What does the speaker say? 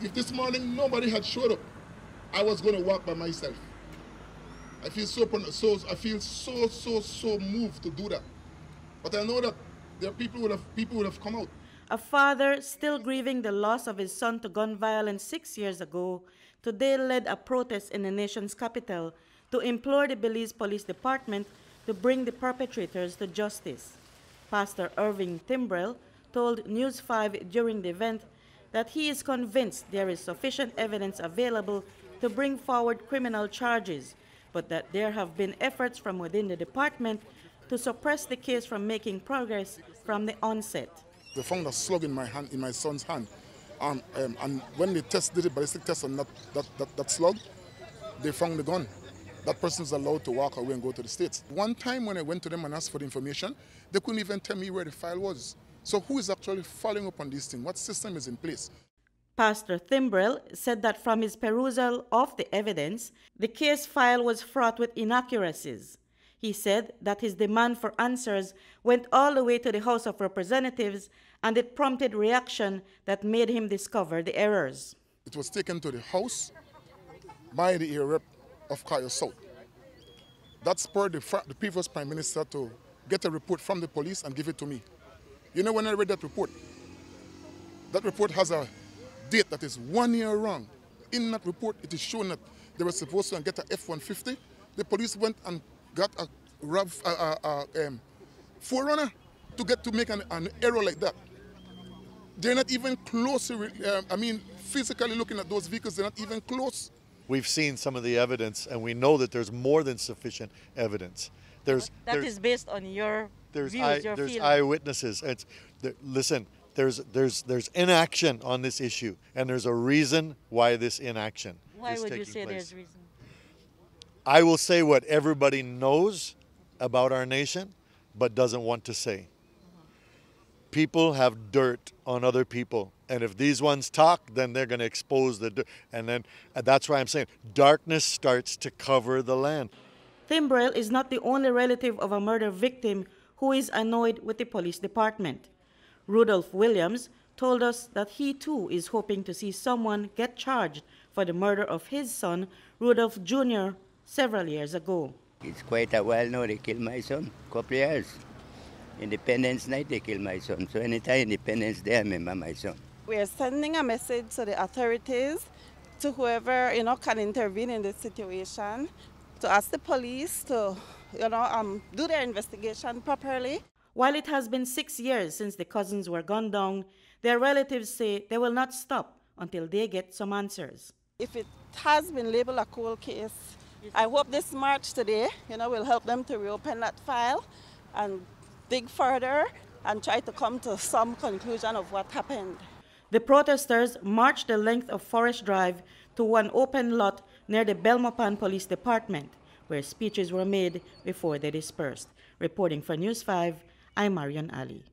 If this morning nobody had showed up, I was going to walk by myself. I feel so moved to do that. But I know that there are people would have come out. A father still grieving the loss of his son to gun violence 6 years ago today led a protest in the nation's capital to implore the Belize Police Department to bring the perpetrators to justice. Pastor Irving Thimbriel told News 5 during the event that he is convinced there is sufficient evidence available to bring forward criminal charges, but that there have been efforts from within the department to suppress the case from making progress from the onset. They found a slug in my hand, in my son's hand, and when they did a ballistic test on that slug, they found the gun. That person is allowed to walk away and go to the States. One time when I went to them and asked for the information, they couldn't even tell me where the file was. So who is actually following up on these things? What system is in place? Pastor Thimbriel said that from his perusal of the evidence, the case file was fraught with inaccuracies. He said that his demand for answers went all the way to the House of Representatives, and it prompted reaction that made him discover the errors. It was taken to the House by the area rep of Cayo South. That spurred the previous Prime Minister to get a report from the police and give it to me. You know, when I read that report has a date that is 1 year wrong. In that report, it is shown that they were supposed to get a F-150. The police went and got a forerunner to make an error like that. They're not even close. Physically looking at those vehicles, they're not even close. We've seen some of the evidence, and we know that there's more than sufficient evidence. That is based on your views, your there's feelings. Eyewitnesses. Listen, there's inaction on this issue, and there's a reason why this inaction is taking place. Why would you say there's reason? I will say what everybody knows about our nation, but doesn't want to say. People have dirt on other people, and if these ones talk, then they're going to expose the dirt. And that's why I'm saying darkness starts to cover the land. Thimbriel is not the only relative of a murder victim who is annoyed with the police department. Rudolph Williams told us that he too is hoping to see someone get charged for the murder of his son, Rudolph Jr., several years ago. It's quite a while now they killed my son, a couple of years. Independence Night they killed my son, so anytime Independence Day I remember my son. We are sending a message to the authorities, to whoever can intervene in this situation, to ask the police to do their investigation properly. While it has been 6 years since the cousins were gunned down, their relatives say they will not stop until they get some answers. If it has been labeled a cold case, I hope this march today, will help them to reopen that file and dig further and try to come to some conclusion of what happened. The protesters marched the length of Forest Drive to an open lot near the Belmopan Police Department, where speeches were made before they dispersed. Reporting for News 5, I'm Marion Ali.